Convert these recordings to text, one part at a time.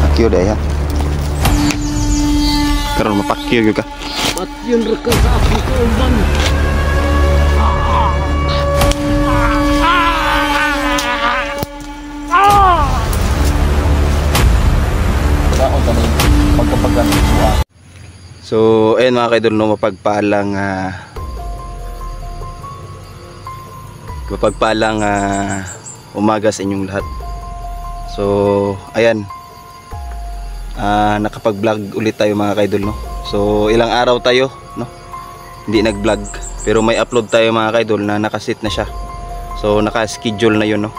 Pakyo deh ya. Karon mapakyo gyud ka. Patyon ra ka sa akong kauban. So, ayun mga kaidol, no, mapagpalang umaga sa inyong lahat. So, ayan, nakapag-vlog ulit tayo mga kaidol, no. So, ilang araw tayo, no, hindi nag-vlog, pero may upload tayo mga kaidol na nakasit na siya. So, naka-schedule na yun, no.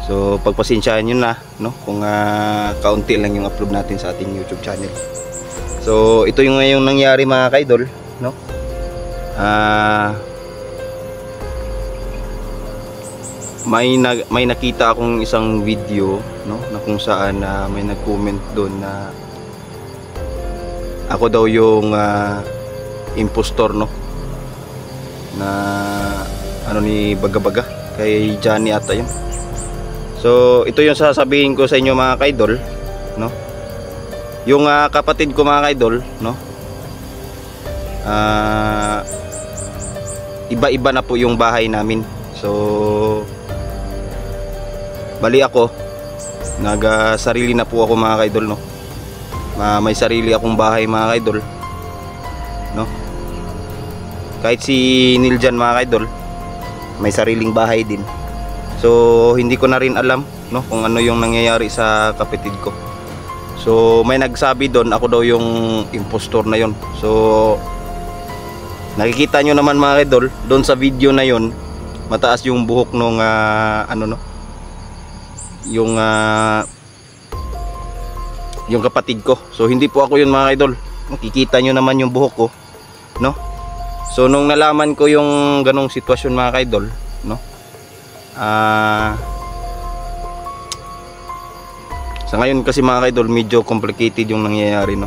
So, pagpasensyahan nyo na, no, kung kaunti lang yung upload natin sa ating YouTube channel. So, ito yung ngayong nangyari mga kaidol, no? May nakita akong isang video, no, na kung saan may nag-comment doon na ako daw yung impostor, no, na ano ni Baga-Baga, kay Johnny ata yun. So, ito yung sasabihin ko sa inyo mga kaidol, no? Yung kapatid ko mga kaidol, no, iba-iba na po yung bahay namin. So, bali ako, sarili na po ako mga kaidol, no. May sarili akong bahay mga kaidol, no. Kahit si Niljan mga kaidol, may sariling bahay din. So, hindi ko na rin alam, no, kung ano yung nangyayari sa kapatid ko. So, may nagsabi doon ako daw yung impostor na yon. So, nakikita nyo naman mga kaidol, doon sa video na yon, mataas yung buhok nung ano, no, yung kapatid ko. So, hindi po ako yun mga kaidol. Makikita nyo naman yung buhok ko, no. So, nung nalaman ko yung ganong sitwasyon mga kaidol, no, sa ngayon kasi mga kaidol, medyo complicated yung nangyayari, no.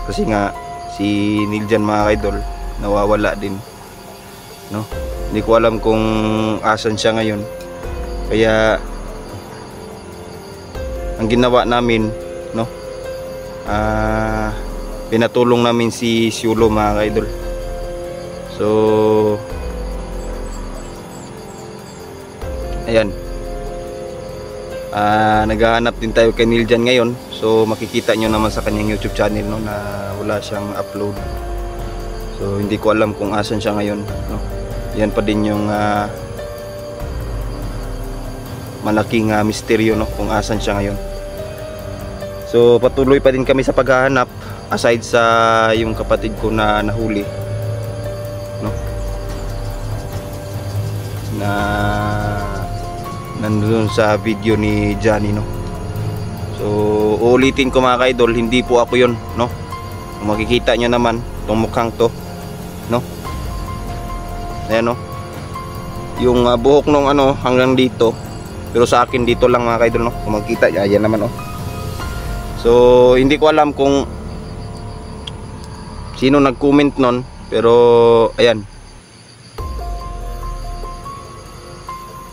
Kasi nga si Niljan mga kaidol nawawala din, no. Hindi ko alam kung asan siya ngayon. Kaya ang ginawa namin, no, pinatulong namin si Siulo mga kaidol. So, ayan, naghahanap din tayo kay Niljan ngayon. So, makikita nyo naman sa kanyang YouTube channel, no, na wala siyang upload. So, hindi ko alam kung asan siya ngayon, no. Yan pa din yung malaking misteryo, no, kung asan siya ngayon. So, patuloy pa din kami sa paghahanap, aside sa yung kapatid ko na nahuli, no, na nandun sa video ni Johnny, no. So, uulitin ko mga kaidol, hindi po ako yun, no. Kung makikita nyo naman itong mukhang to, no, ayan, no, yung buhok nung ano hanggang dito, pero sa akin dito lang mga kaidol, no. Kung makikita, ayan naman, no. So, hindi ko alam kung sino nag-comment nun, pero ayan.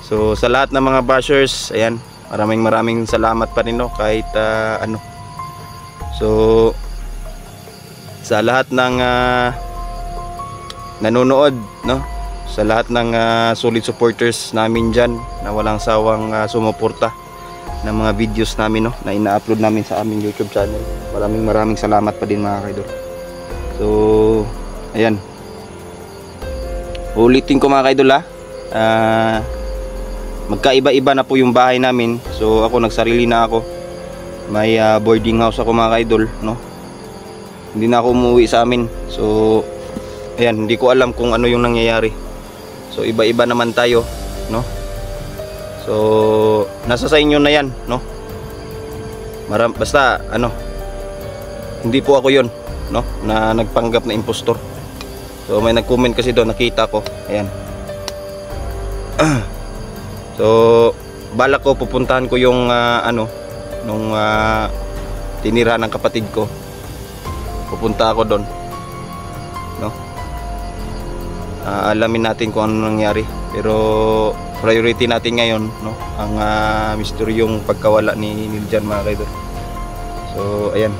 So, sa lahat ng mga bashers, ayan, maraming salamat pa rin, no, kahit ano. So, sa lahat ng nanonood, no, sa lahat ng solid supporters namin dyan na walang sawang sumuporta ng mga videos namin, no, na ina-upload namin sa aming YouTube channel. Maraming salamat pa din mga kaidol. So, ayan, ulitin ko mga kaidol, magkaiba-iba na po yung bahay namin. So, ako nagsarili na ako. May boarding house ako mga kaidol, no. Hindi na ako umuwi sa amin. So, ayan, hindi ko alam kung ano yung nangyayari. So, iba-iba naman tayo, no. So, nasa sa inyo na yan, no. Basta ano, hindi po ako yun, no, na nagpanggap na impostor. So, may nag-comment kasi doon, nakita ko. Ayan. So, balak ko pupuntahan ko yung ano nung tinira ng kapatid ko. Pupunta ako doon, no. Alamin natin kung ano nangyari. Pero priority natin ngayon, no, ang misteryong pagkawala ni Niljan, mga kaidol. So ayan,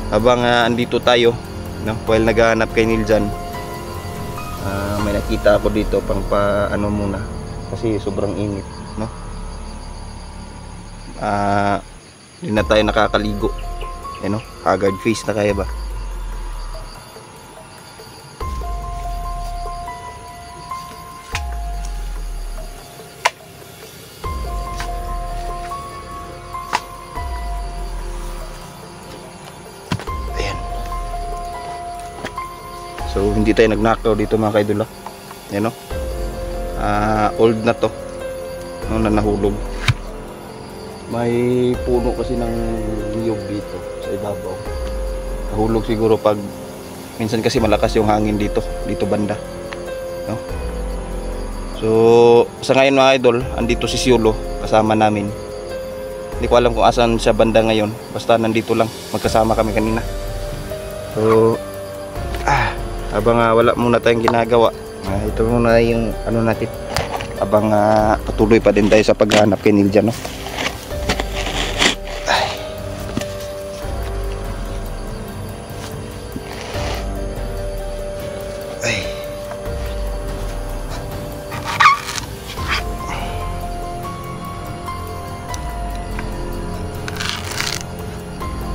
habang andito tayo, no, while naghahanap kay Niljan, may nakita ako dito pang paano muna kasi sobrang init, no. Hindi na tayo nakakaligo, no, haggard face na kaya ba. So hindi tayo nagnakaw dito, mga kaidol. Yan, no? Old na to, no, na nahulog. May puno kasi ng niyog dito sa ibabaw. Nahulog siguro pag minsan kasi malakas yung hangin dito banda, no? So sa ngayon, mga idol, andito si Siolo kasama namin. Hindi ko alam kung asan siya banda ngayon, basta nandito lang, magkasama kami kanina. So habang wala muna tayong ginagawa, ito muna yung ano natin, habang patuloy pa din tayo sa paghahanap kay Niljan, no?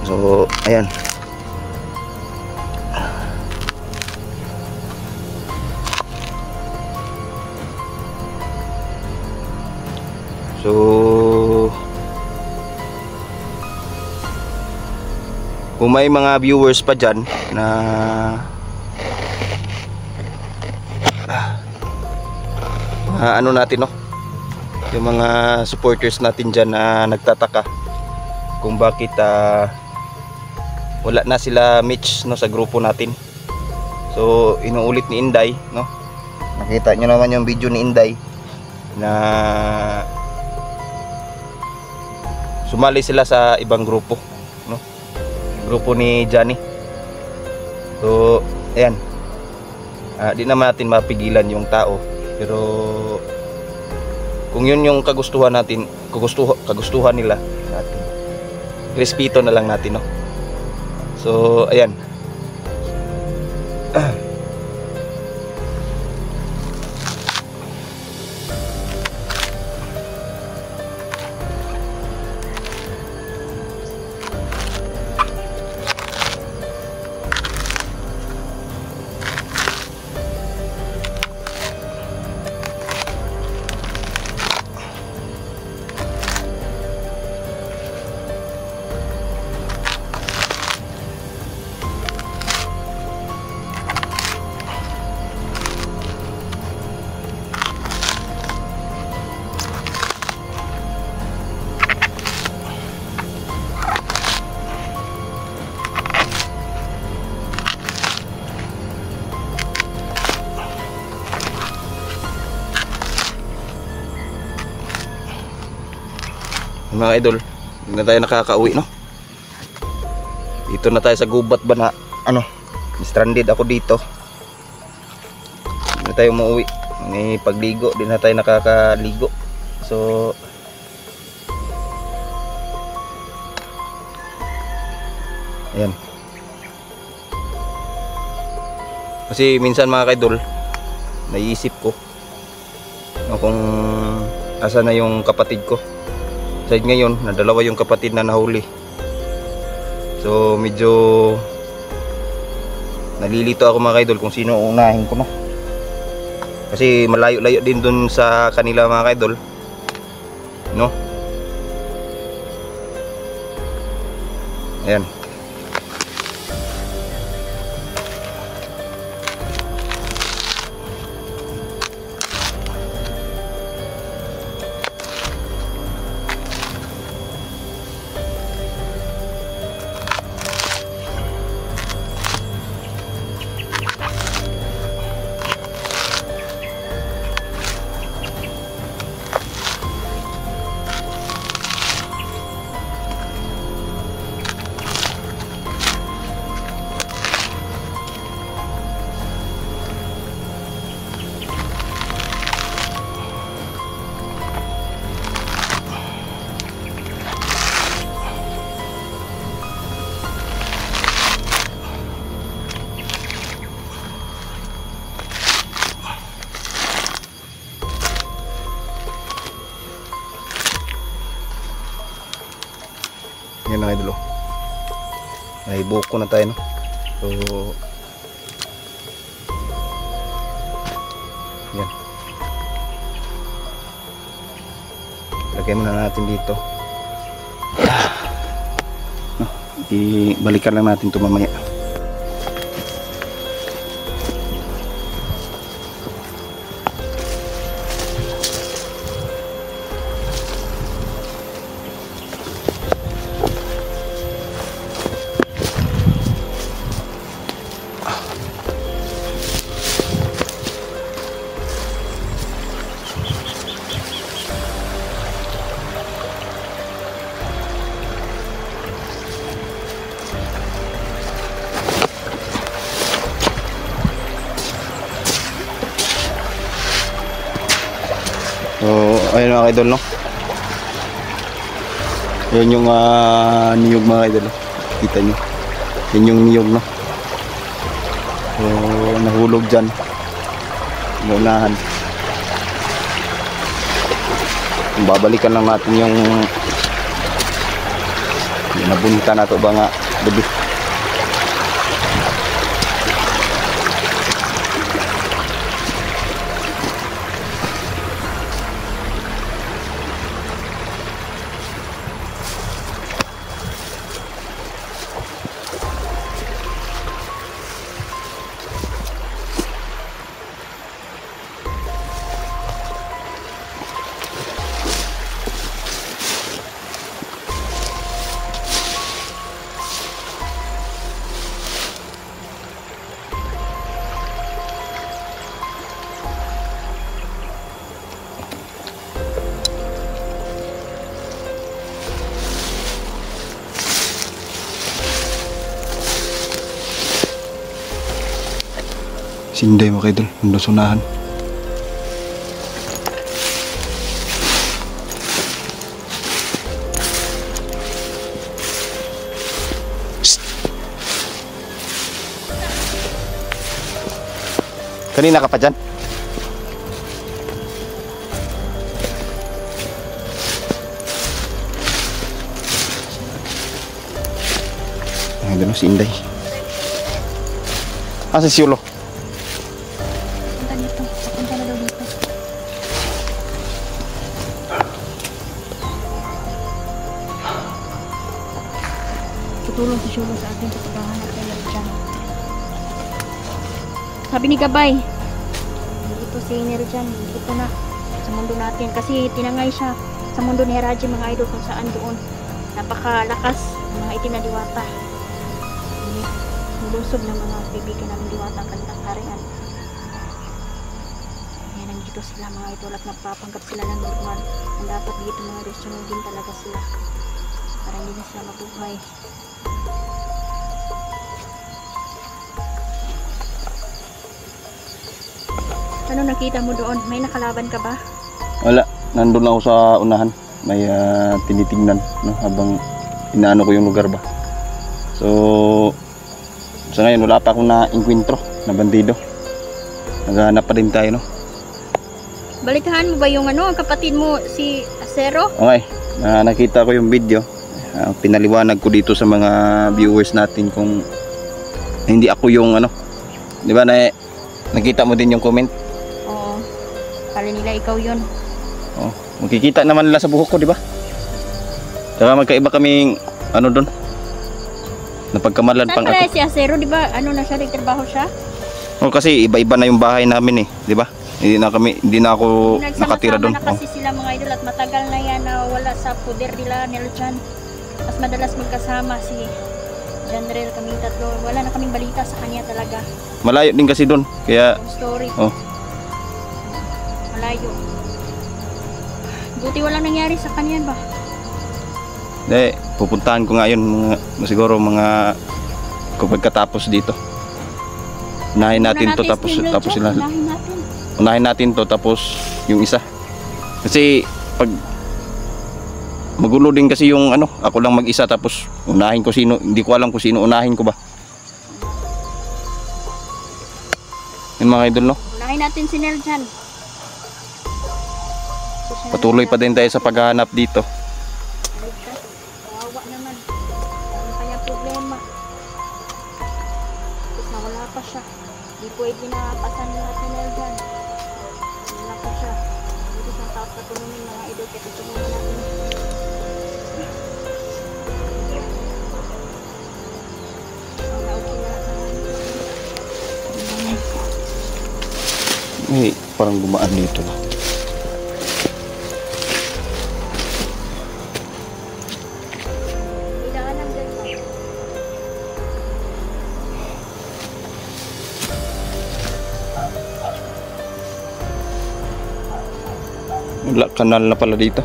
So ayan, so kung may mga viewers pa dyan na ano natin, no, yung mga supporters natin dyan na nagtataka kung bakit wala na sila match, no, sa grupo natin. So inuulit ni Inday, no, nakita nyo naman yung video ni Inday na sumali sila sa ibang grupo, no, grupo ni Johnny. So ayan, di naman natin mapigilan yung tao, pero kung yun yung kagustuhan natin, kagustuhan nila natin, respeto na lang natin, no. So ayan, mga idol, hindi na tayo nakakauwi, no. Dito na tayo sa gubat ba na ano, stranded ako dito. Hindi na tayo mauwi, may pagligo, di na tayo nakakaligo. So ayan, kasi minsan, mga idol, naiisip ko, no, kung asa na yung kapatid ko. Side ngayon, nadalawa yung kapatid na nahuli. So medyo nalilito ako, mga idol, kung sino unahin ko, no. Kasi malayo-layo din dun sa kanila, mga idol, no. Ayan. Yan mga idol, oh. May buko na tayo, no? So yan, lagay muna natin dito. No, ibalikan lang natin ito mamaya. So, ayun mga idol, no? Ayun yung niyog mga idol, no? Kita nyo. Yun yung niyog, no? So, nahulog dyan. Naunahan. Babalikan lang natin yung nabunta na ito ba nga gabi. Sinday mga idol, ang sunahan. Kanina ka pa dyan? Ay, doon si Inday. Asa si Yulo? Punta dito. Punta na daw dito. Tutulong si Sholo sa atin sa paghahanap kay Nerjan. Sabi ni Gabay, dito si Nerjan, dito na sa mundo natin. Kasi tinangay siya sa mundo ni Heraji mga idol kung saan doon. Napakalakas ng mga itim na diwata. Lusob ng mga kaibigan namin diwata ang kanilang harian. Kaya nandito sila mga idol at nagpapanggap sila ng normal. Ang dapat dito mga idol, sunugin talaga sila para hindi na sila mabuhay. Ano nakita mo doon? May nakalaban ka ba? Wala, nandun ako sa unahan. May tinitignan, no, habang inaano ko yung lugar ba. So sa ngayon wala pa akong na-encuentro na bandido. Naghahanap pa din tayo, no. Balitahan mo ba yung ano, kapatid mo si Acero? Okay, nakita ko yung video. Pinaliwanag ko dito sa mga viewers natin kung hindi ako yung ano. Di ba nakita mo din yung comment? Oo. Kala nila ikaw yun. Oh, makikita naman nila sa buhok ko, di ba? Saka magkaiba kaming ano doon. Napagkamalan Saan pang pala ako. si Acero? Di ba ano na siya, nagtrabaho siya? Oh, kasi iba-iba na yung bahay namin eh, di ba? Hindi na ako nakatira doon. Nagsama-sama na kasi sila mga idol at matagal na yan na wala sa poder nila Nerjan. Mas madalas magkasama si Janrel, kaming tatlo. Wala na kaming balita sa kanya talaga. Malayo din kasi doon, kaya Yung story. oh, Malayo. Buti walang nangyari sa kanya ba? pupuntahan ko nga yun siguro mga kapag katapos dito. Unahin natin to tapos sila. Unahin natin. Unahin natin to tapos yung isa. Kasi pag magulo din kasi yung ano, ako lang mag-isa tapos unahin ko sino, hindi ko alam kung sino unahin ko ba. Yung mga idol, no? Unahin natin si Nerjan. Patuloy pa din tayo sa paghahanap dito. Kawawa naman. Di pwede na pasan lahat na nila dyan. Wala ko siya. Dito sa taot katulungin mga idol. Kaya tutulungan natin. Ang nausin na lahat ng Parang gumaan dito. kailangan ng ganyan. Wala, kanal na pala dito.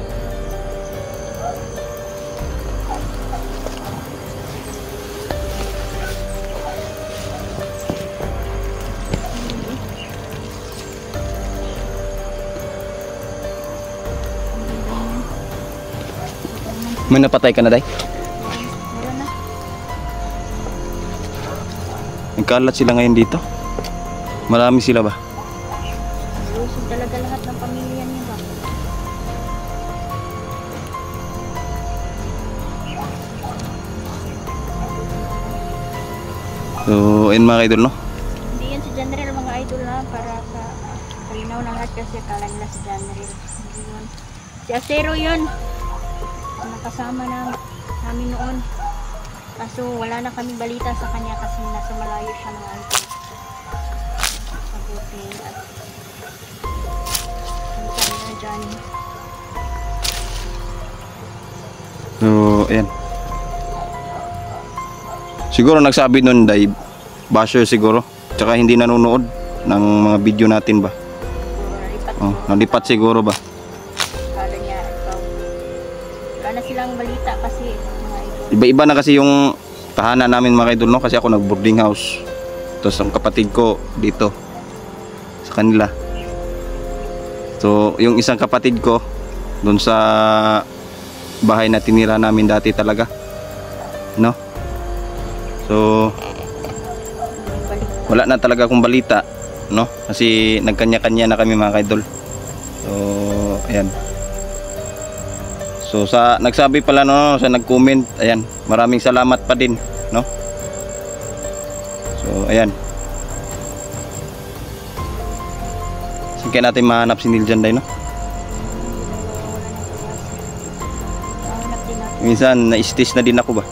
May napatay ka na, Day? Meron na. Nagkalat sila ngayon dito. Marami sila ba? Lusog talaga lahat ng pamilya niya ba? So, ayun mga idol, no? Hindi yan si General mga idol na para sa kalinaw ng lahat kasi akala nila si General. Hindi yun. Si Acero yun. Ang nakasama namin noon. Kaso wala na kami balita sa kanya kasi nasa malayo siya mga idol. Mabuti at ang sabi na dyan. So, ayan. Siguro nagsabi nun, Day, basher siguro. Tsaka hindi nanonood ng mga video natin ba? Puro nalipat. Oh, nalipat siguro ba? Akala niya ikaw. Wala na silang balita kasi mga idol. Iba-iba na kasi yung tahanan namin mga idol, no? Kasi ako nag-boarding house. Tapos ang kapatid ko dito sa kanila. So, yung isang kapatid ko doon sa bahay na tinira namin dati talaga. No? So, wala na talaga akong balita, no? Kasi nagkanya-kanya na kami mga idol. So, ayan. So, sa nagsabi pala no, sa nag-comment, ayan, maraming salamat pa din, no? So, ayan. Saan kaya natin mahanap si Niljan, Day, no? Hanap din natin. Minsan, na-stage na din ako ba?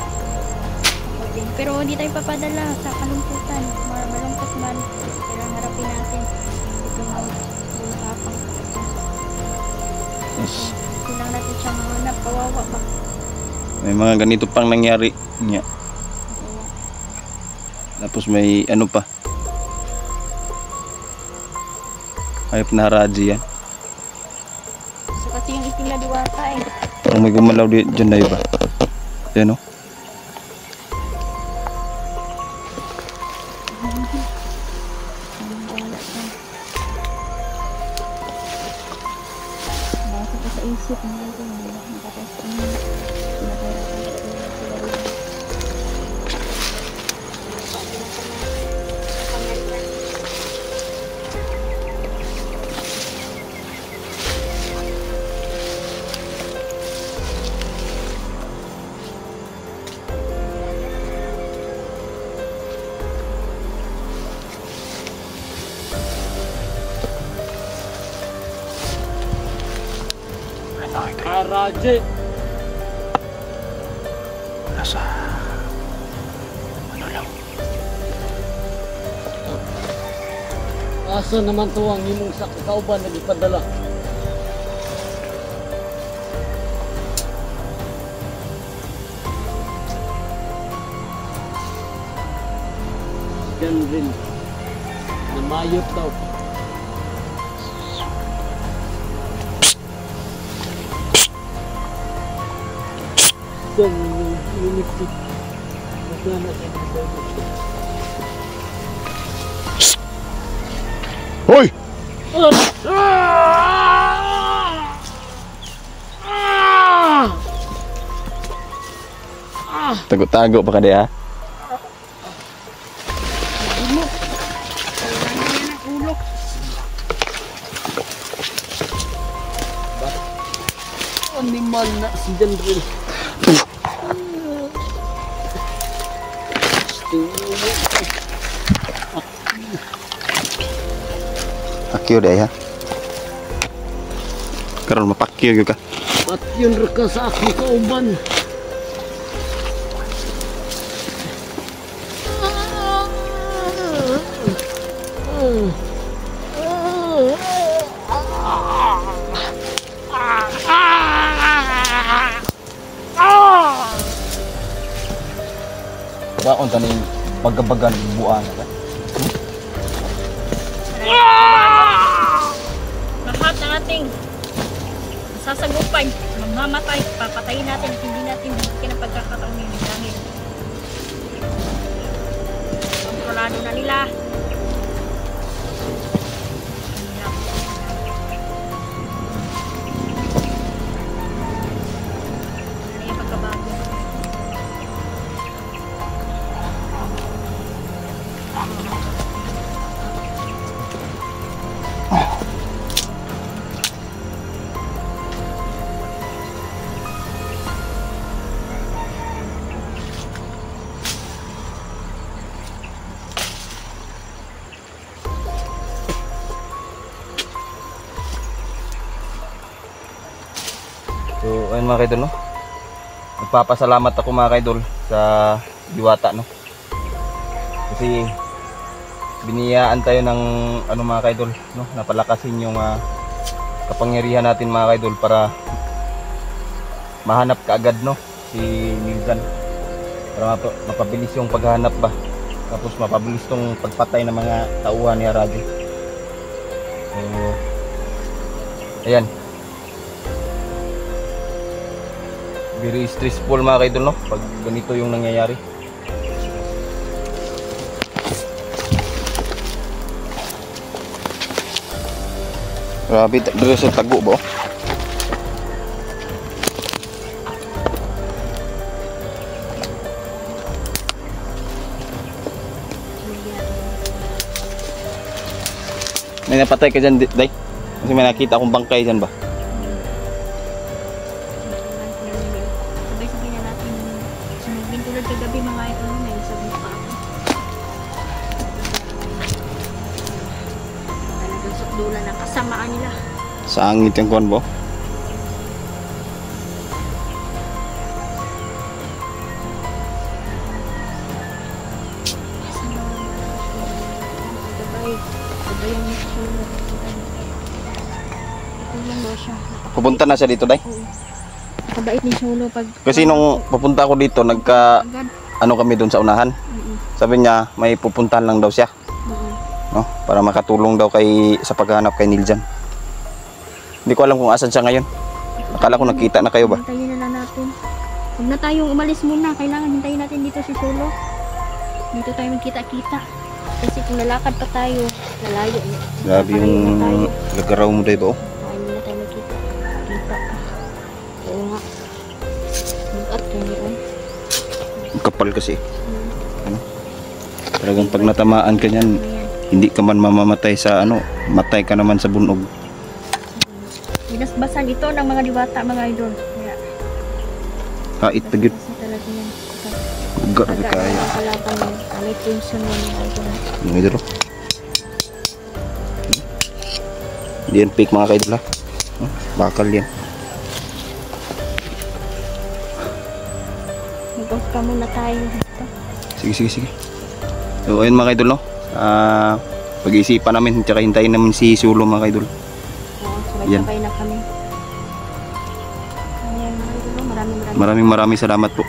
Pero hindi tayo papadala sa kalungkutan. Malungkot man. Kailangan harapin natin. Ito na usapang. Yes. Kailangan natin siyang mahanap. Kawawa ba? May mga ganito pang nangyari niya. Tapos may ano pa. Hayop na haraji yan. So kasi yung itim na diwata eh. Parang may gumalaw dyan na iba. Yan o. Basta ko sa isip mo ito. Nakatest ko na. Araje. Nasa ano lang. Asa naman to ang imong sa kauban na ipadala? Yan rin. Namayot daw. Yan yung unity. Magana siya ng bawat. Hoy! Tago-tago pa ka di ha? Animal na si General. mapakyo day ha. Karon mapakyo gyud ka. At yun ka sa akong kauban. Baon taning paggabagan buang ka. Lahat ng ating sasagupan, mamamatay, papatayin natin, hindi natin bigyan ng pagkakataon ng dahil kontrolado na nila. Ano yung pagkabago? So, ayun mga kaidol, no? Nagpapasalamat ako mga kaidol sa Diwata, no? Kasi biniyaan tayo ng ano mga kaidol, no? Napalakasin yung kapangyarihan natin mga kaidol para mahanap kaagad, no? Si Niljan. Para mapabilis yung paghahanap ba. Tapos mapabilis tong pagpatay ng mga tauhan ni Aradi. So, ayan. Very stressful mga kaidol, no? Pag ganito yung nangyayari. Grabe, dito sa tago ba? May napatay ka dyan, Day? Kasi may nakita akong bangkay dyan ba? Sabay-sabay na natin sumugin tulad kagabi mga ito may sabi pa ako. Talagang sukdulan ng kasamaan nila. Sa angit yung kuwan ba? Sabay yung susunod. Ito lang daw siya. Pupunta na siya dito, Day? Oo. Nakabait ni Solo pag... Kasi nung pupunta ako dito, Agad. ano kami doon sa unahan. Sabi niya, may pupuntahan lang daw siya. No? Para makatulong daw sa paghahanap kay Niljan. Hindi ko alam kung asan siya ngayon. Akala ko nakita na kayo ba? Hintayin na lang natin. Huwag na tayong umalis muna. Kailangan hintayin natin dito si Solo. Dito tayo magkita-kita. Kasi kung lalakad pa tayo, lalayo. Grabe yung lagaraw mo, Day ba? Oh? Tayo na tayo magkita-kita. Oo nga. Mag-at kayo yun. Ang kapal kasi. Ano? Talagang pag natamaan ka niyan, hindi ka man mamamatay sa ano, matay ka naman sa bunog. Binasbasan ito ng mga diwata, mga idol. Kaya, Kait pagit. kasi talaga yan. Grabe kaya. Kalaban yun. May tension mo mga idol. Mga idol. Hindi yan fake mga kaidol ha. Bakal yan. Mag-off ka muna tayo dito. Sige. So ayun mga kaidol, no? Pag-iisipan namin, tsaka hintayin namin si Solo mga kaidol. Oo, Yan. sabay-sabay na kami. Ayan mga idol, maraming Maraming salamat po.